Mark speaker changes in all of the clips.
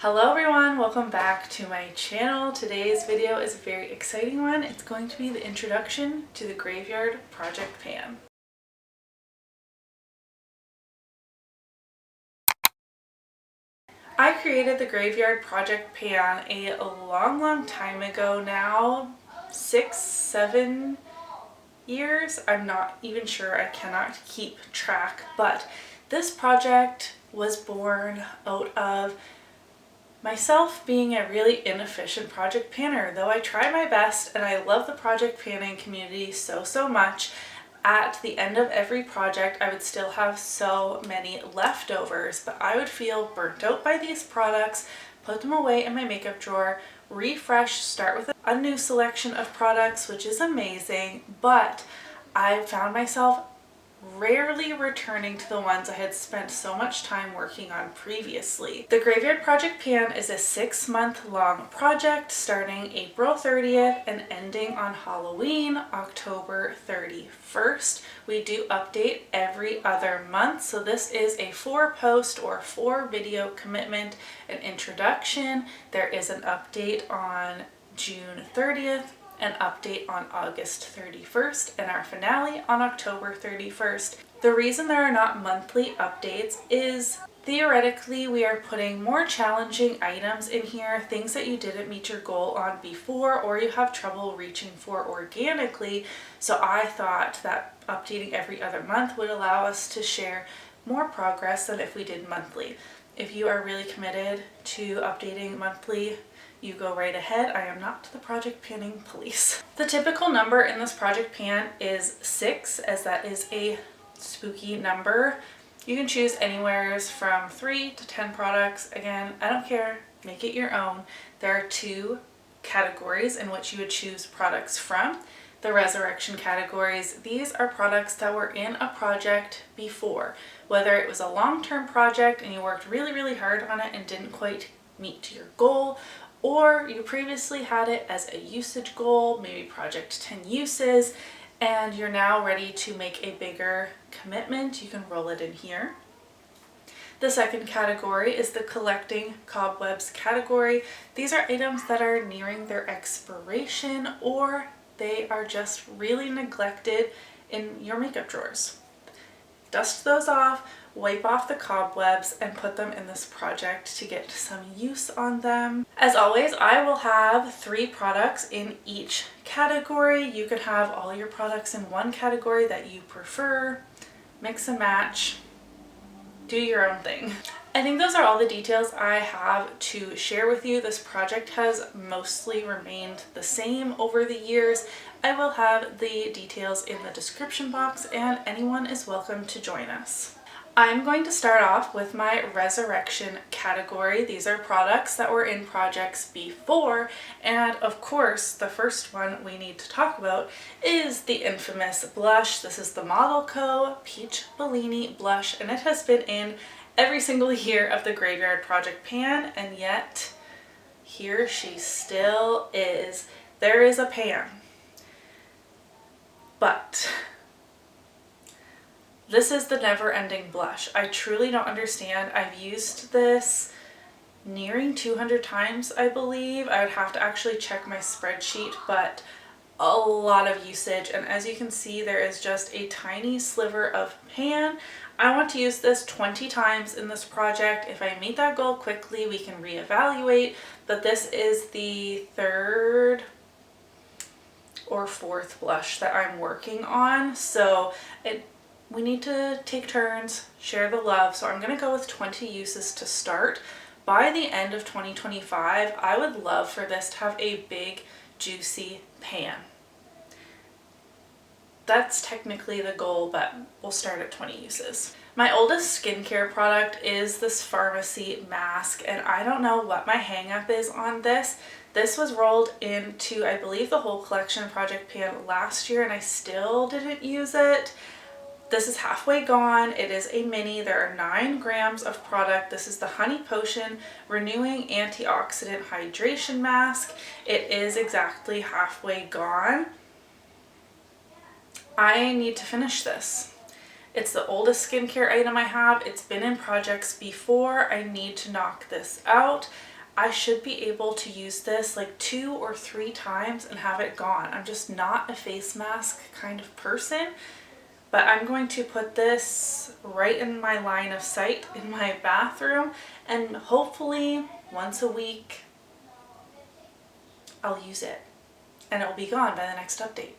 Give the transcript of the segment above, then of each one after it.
Speaker 1: Hello everyone, welcome back to my channel. Today's video is a very exciting one. It's going to be the introduction to the Graveyard Project Pan. I created the Graveyard Project Pan a long time ago now, 6-7 years. I'm not even sure, I cannot keep track, but this project was born out of myself being a really inefficient project panner. Though I try my best and I love the project panning community so much, at the end of every project I would still have so many leftovers, but I would feel burnt out by these products, put them away in my makeup drawer, refresh, start with a new selection of products, which is amazing, but I found myself rarely returning to the ones I had spent so much time working on previously. The Graveyard Project Pan is a 6-month long project starting April 30th and ending on Halloween, October 31st. We do update every other month, so this is a 4-post or 4-video commitment. An introduction, there is an update on June 30th, an update on August 31st, and our finale on October 31st. The reason there are not monthly updates is theoretically we are putting more challenging items in here, things that you didn't meet your goal on before or you have trouble reaching for organically. So I thought that updating every other month would allow us to share more progress than if we did monthly. If you are really committed to updating monthly, you go right ahead. I am not the project panning police. The typical number in this project pan is 6, as that is a spooky number. You can choose anywhere from 3 to 10 products. Again, I don't care, make it your own. There are 2 categories in which you would choose products from. The resurrection categories, these are products that were in a project before, whether it was a long-term project and you worked really hard on it and didn't quite meet your goal, or you previously had it as a usage goal, maybe project 10 uses, and you're now ready to make a bigger commitment. You can roll it in here. The second category is the collecting cobwebs category. These are items that are nearing their expiration or they are just really neglected in your makeup drawers. Dust those off, wipe off the cobwebs, and put them in this project to get some use on them. As always, I will have 3 products in each category. You could have all your products in one category that you prefer. Mix and match. Do your own thing. I think those are all the details I have to share with you. This project has mostly remained the same over the years. I will have the details in the description box and anyone is welcome to join us. I'm going to start off with my resurrection category. These are products that were in projects before, and of course the first one we need to talk about is the infamous blush. This is the ModelCo Peach Bellini blush, and it has been in every single year of the Graveyard Project Pan, and yet here she still is. There is a pan, but this is the never-ending blush. I truly don't understand. I've used this nearing 200 times, I believe. I would have to actually check my spreadsheet, but a lot of usage. And as you can see, there is just a tiny sliver of pan. I want to use this 20 times in this project. If I meet that goal quickly, we can reevaluate, but this is the 3rd or 4th blush that I'm working on. So we need to take turns, share the love, so I'm going to go with 20 uses to start. By the end of 2025, I would love for this to have a big, juicy pan. That's technically the goal, but we'll start at 20 uses. My oldest skincare product is this Farmacy mask, and I don't know what my hang-up is on this. This was rolled into, I believe, the whole collection project pan last year, and I still didn't use it. This is halfway gone. It is a mini. There are 9 grams of product. This is the Honey Potion Renewing Antioxidant Hydration Mask. It is exactly halfway gone. I need to finish this. It's the oldest skincare item I have. It's been in projects before. I need to knock this out. I should be able to use this like 2 or 3 times and have it gone. I'm just not a face mask kind of person, but I'm going to put this right in my line of sight in my bathroom, and hopefully once a week I'll use it and it will be gone by the next update.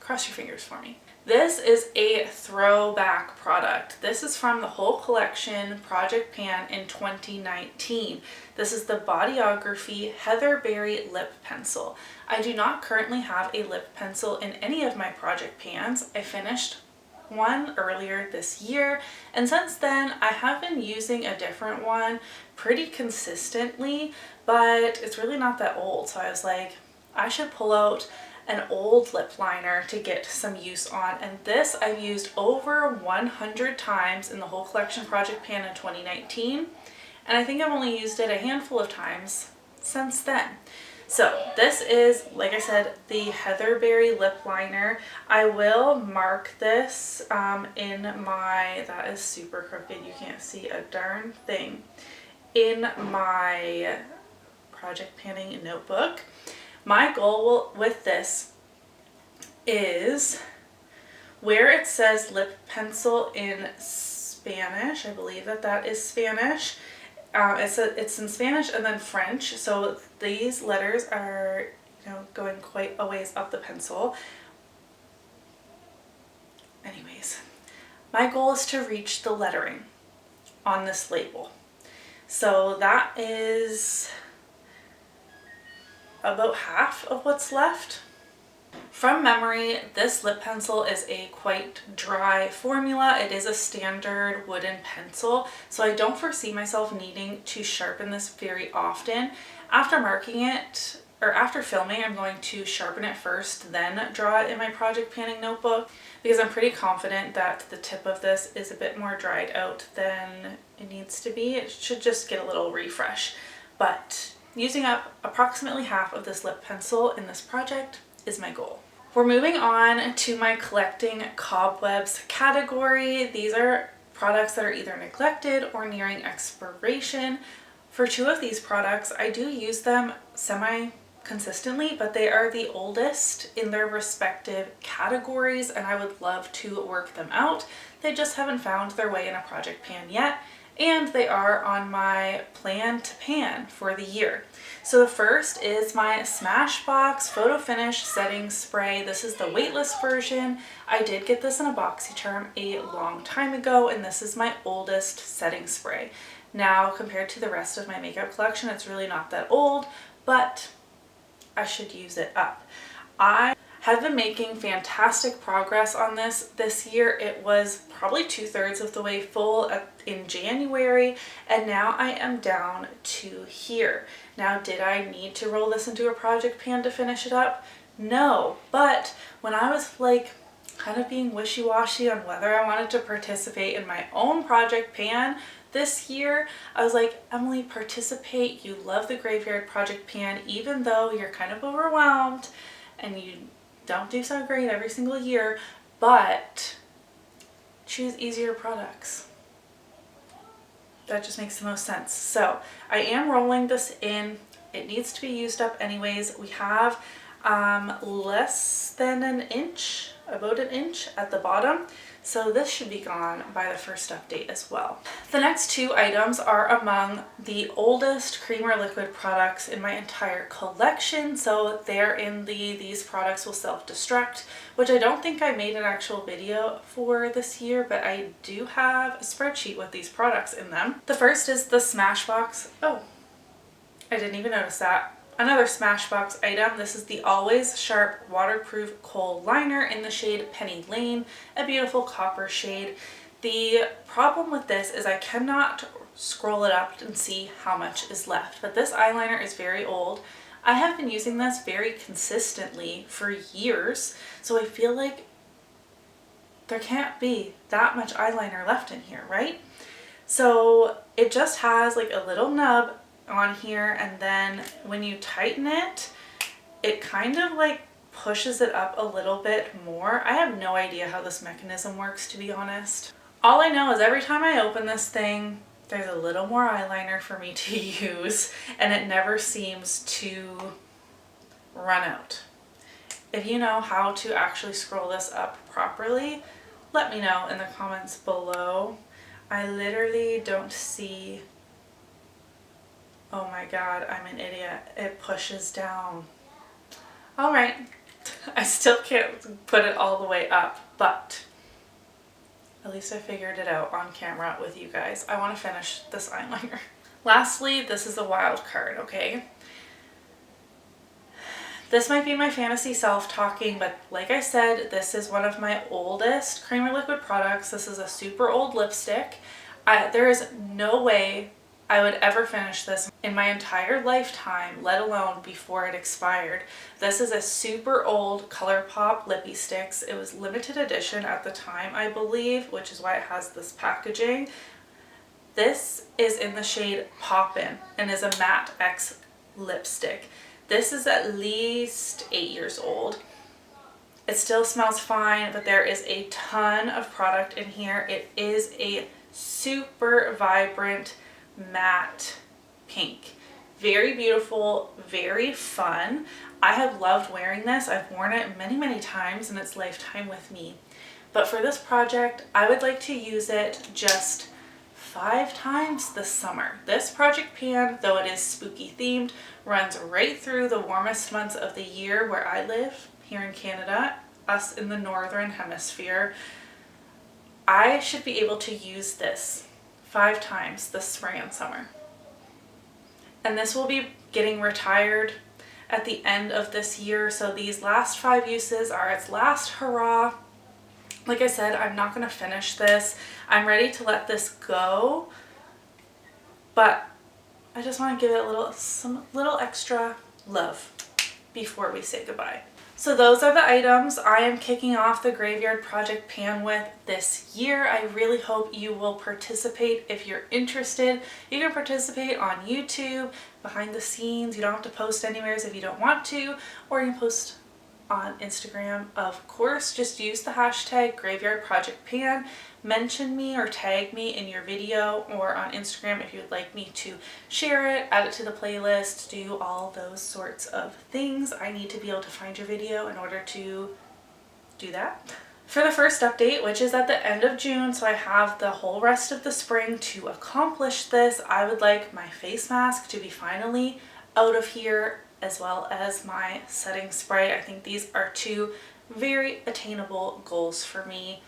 Speaker 1: Cross your fingers for me. This is a throwback product. This is from the whole collection Project Pan in 2019. This is the Bodyography Heatherberry lip pencil. I do not currently have a lip pencil in any of my Project Pans. I finished one earlier this year, and since then I have been using a different one pretty consistently, but it's really not that old, so I was like, I should pull out an old lip liner to get some use on, and this I've used over 100 times in the whole collection Project Pan in 2019, and I think I've only used it a handful of times since then. So this is, like I said, the Heatherberry lip liner. I will mark this in my, that is super crooked, you can't see a darn thing, in my project panning notebook. My goal with this is where it says lip pencil in Spanish, I believe that is Spanish. It's in Spanish and then French, so these letters are, you know, going quite a ways up the pencil. Anyways, my goal is to reach the lettering on this label. So that is about half of what's left. From memory, this lip pencil is a quite dry formula. It is a standard wooden pencil, so I don't foresee myself needing to sharpen this very often. After marking it, or after filming, I'm going to sharpen it first, then draw it in my project panning notebook, because I'm pretty confident that the tip of this is a bit more dried out than it needs to be. It should just get a little refresh, but using up approximately half of this lip pencil in this project is my goal. We're moving on to my collecting cobwebs category. These are products that are either neglected or nearing expiration. For 2 of these products, I do use them semi-consistently, but they are the oldest in their respective categories, and I would love to work them out. They just haven't found their way in a project pan yet, and they are on my plan to pan for the year. So the first is my Smashbox Photo Finish Setting Spray. This is the weightless version. I did get this in a BoxyCharm a long time ago, and this is my oldest setting spray. Now, compared to the rest of my makeup collection, it's really not that old, but I should use it up. I have been making fantastic progress on this year. It was probably 2/3 of the way full in January, and now I am down to here. Now, did I need to roll this into a project pan to finish it up? No, but when I was like kind of being wishy-washy on whether I wanted to participate in my own project pan this year, I was like, Emily, participate. You love the Graveyard Project Pan, even though you're kind of overwhelmed and you don't do so great every single year, but choose easier products. That just makes the most sense. So I am rolling this in. It needs to be used up anyways. We have less than an inch, about an inch at the bottom. So this should be gone by the first update as well. The next 2 items are among the oldest creamer liquid products in my entire collection. So they're in these products will self-destruct, which I don't think I made an actual video for this year, but I do have a spreadsheet with these products in them. The first is the Smashbox. Oh, I didn't even notice that. Another Smashbox item. This is the Always Sharp Waterproof Kohl Liner in the shade Penny Lane, a beautiful copper shade. The problem with this is I cannot scroll it up and see how much is left, but this eyeliner is very old. I have been using this very consistently for years, so I feel like there can't be that much eyeliner left in here, right? So it just has like a little nub on here, and then when you tighten it, it kind of like pushes it up a little bit more. I have no idea how this mechanism works, to be honest. All I know is every time I open this thing, there's a little more eyeliner for me to use, and it never seems to run out. If you know how to actually scroll this up properly, let me know in the comments below. I literally don't see. Oh my god, I'm an idiot. It pushes down. Alright, I still can't put it all the way up, but at least I figured it out on camera with you guys. I want to finish this eyeliner. Lastly, this is a Wildcard, okay? This might be my fantasy self talking, but like I said, this is one of my oldest creamer liquid products. This is a super old lipstick. There is no way I would ever finish this in my entire lifetime, let alone before it expired. This is a super old Colourpop lippie sticks. It was limited edition at the time, I believe, which is why it has this packaging. This is in the shade Poppin and is a matte X lipstick. This is at least 8 years old. It still smells fine, but there is a ton of product in here. It is a super vibrant matte pink. Very beautiful, very fun. I have loved wearing this. I've worn it many times in its lifetime with me. But for this project, I would like to use it just 5 times this summer. This project pan, though it is spooky themed, runs right through the warmest months of the year where I live, here in Canada, us in the northern hemisphere. I should be able to use this 5 times this spring and summer. And this will be getting retired at the end of this year, so these last 5 uses are its last hurrah. Like I said, I'm not going to finish this. I'm ready to let this go, but I just want to give it some little extra love before we say goodbye. So those are the items I am kicking off the Graveyard Project Pan with this year. I really hope you will participate. If you're interested, you can participate on YouTube, behind the scenes. You don't have to post anywhere if you don't want to, or you can post on Instagram, of course. Just use the hashtag Graveyard Project Pan. Mention me or tag me in your video or on Instagram if you would like me to share it, add it to the playlist, do all those sorts of things. I need to be able to find your video in order to do that. For the first update, which is at the end of June, so I have the whole rest of the spring to accomplish this, I would like my face mask to be finally out of here, as well as my setting spray. I think these are 2 very attainable goals for me,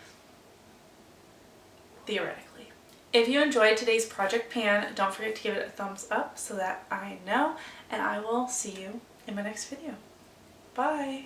Speaker 1: theoretically. If you enjoyed today's project pan, don't forget to give it a thumbs up so that I know, and I will see you in my next video. Bye!